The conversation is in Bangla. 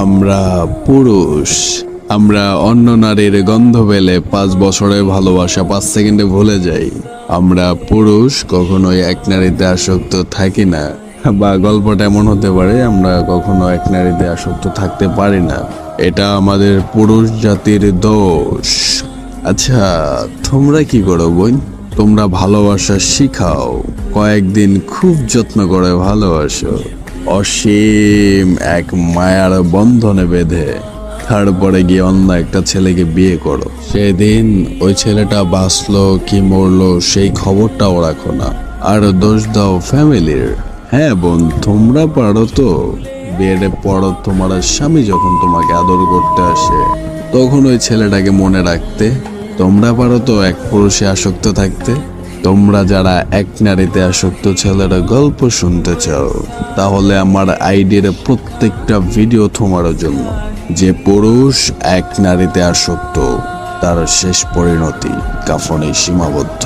আমরা পুরুষ, আমরা অন্য নারীর গন্ধ পেলে 5 বছরের ভালোবাসা 5 সেকেন্ডে ভুলে যাই। আমরা পুরুষ কখনোই এক নারীতে আসক্ত থাকি না, বা গল্পটা এমন হতে পারে আমরা কখনো এক নারীতে আসক্ত থাকতে পারি না। এটা আমাদের পুরুষ জাতির দোষ। আচ্ছা, তোমরা কি করো বোন? তোমরা ভালোবাসা শিখাও, কয়েকদিন খুব যত্ন করে ভালোবাসো, অসীম এক মায়ার বন্ধনে বেঁধে তারপরে গিয়ে অন্য একটা ছেলেকে বিয়ে করো। সেদিন ওই ছেলেটা বাঁচলো কি মরলো সেই খবরটাও রাখো না, আর দোষ দাও ফ্যামিলির। হ্যাঁ বোন, তোমরা পারো তো বিয়ের পর তোমার স্বামী যখন তোমাকে আদর করতে আসে তখন ওই ছেলেটাকে মনে রাখতে। তোমরা পারো তো এক পুরুষে আসক্ত থাকতে। তোমরা যারা এক নারীতে আসক্ত ছেলের গল্প শুনতে চাও, তাহলে আমার আইডির প্রত্যেকটা ভিডিও তোমার জন্য। যে পুরুষ এক নারীতে আসক্ত তার শেষ পরিণতি কাফনে সীমাবদ্ধ।